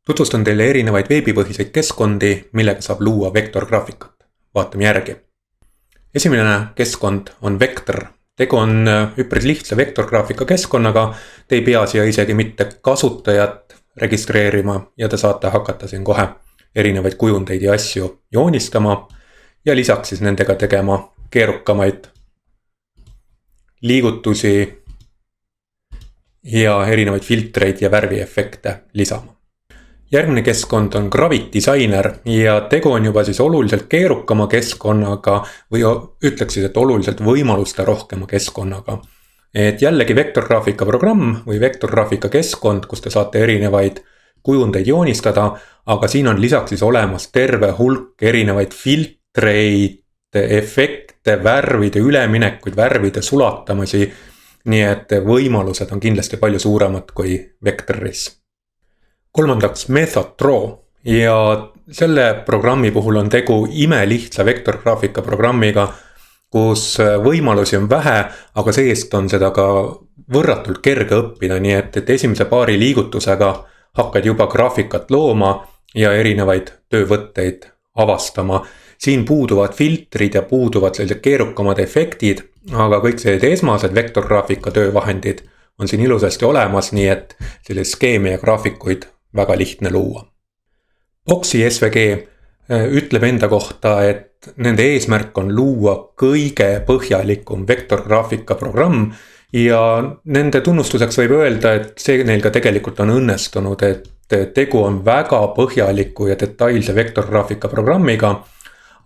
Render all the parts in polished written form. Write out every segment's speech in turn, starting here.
Tutvustan teile erinevaid veebipõhiseid keskkondi, millega saab luua vektorgraafikat. Vaatame järgi. Esimene keskkond on Vector. Tegu on üpris lihtsa vektorgraafika keskkonnaga. Te ei pea siia isegi mitte kasutajat registreerima ja te saate hakata siin kohe erinevaid kujundeid ja asju joonistama ja lisaks siis nendega tegema keerukamaid liigutusi ja erinevaid filtreid ja värviefekte lisama. Järgmine keskkond on Gravidesigner ja tegu on juba siis oluliselt keerukama keskkonnaga või ütleks siis, et oluliselt võimaluste rohkema keskkonnaga. Et jällegi vektorgraafika programm või vektorgraafika keskkond, kus te saate erinevaid kujundeid joonistada, aga siin on lisaks siis olemas terve hulk erinevaid filtreid, efekte, värvide üleminekuid, värvide sulatamisi, nii et võimalused on kindlasti palju suuremad kui Vectoris. Kolmandaks Method Draw ja selle programmi puhul on tegu imelihtsa vektorgraafika programmiga, kus võimalusi on vähe, aga seest on seda ka võrratult kerge õppida, nii et esimese paari liigutusega hakkad juba graafikat looma ja erinevaid töövõtteid avastama. Siin puuduvad filtrid ja puuduvad sellised keerukamad efektid, aga kõik sellised esmased vektorgraafika töövahendid on siin ilusasti olemas, nii et sellise skeemi ja graafikuid väga lihtne luua. Boxi SVG ütleb enda kohta, et nende eesmärk on luua kõige põhjalikum vektorgraafika programm ja nende tunnustuseks võib öelda, et see neil ka tegelikult on õnnestunud, et tegu on väga põhjaliku ja detailse vektorgraafika programmiga,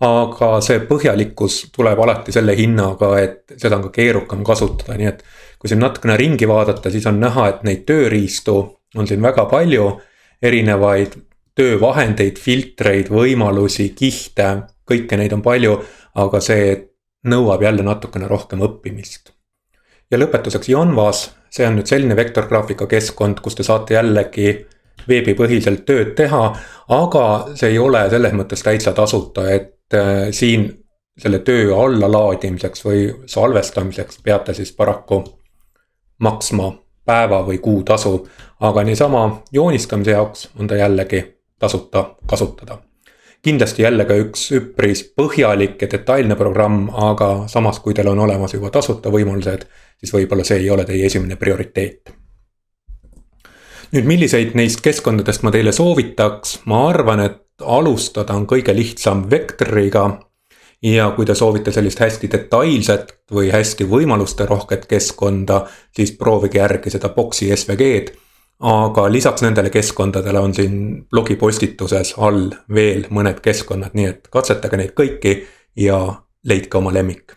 aga see põhjalikkus tuleb alati selle hinnaga, et seda on ka keerukam kasutada, nii et kui siin natukene ringi vaadata, siis on näha, et neid tööriistu on siin väga palju, erinevaid töövahendeid, filtreid, võimalusi, kihte, kõike neid on palju, aga see nõuab jälle natukene rohkem õppimist. Ja lõpetuseks Canvas, see on nüüd selline vektorgraafika keskkond, kus te saate jällegi veebipõhiselt tööd teha, aga see ei ole selles mõttes täitsa tasuta, et siin selle töö allalaadimiseks või salvestamiseks peate siis paraku maksma päeva või kuu tasu, aga niisama joonistamise jaoks on ta jällegi tasuta kasutada. Kindlasti jällegi üks üpris põhjalik ja detailne programm, aga samas kui teil on olemas juba tasuta võimalused, siis võib-olla see ei ole teie esimene prioriteet. Nüüd milliseid neist keskkondadest ma teile soovitaks, ma arvan, et alustada on kõige lihtsam Vectoriga ja kui te soovite sellist hästi detailset või hästi võimaluste rohket keskkonda, siis proovige järgi seda Boxi SVG-d, aga lisaks nendele keskkondadele on siin blogipostituses all veel mõned keskkonnad, nii et katsetage neid kõiki ja leidke oma lemmik.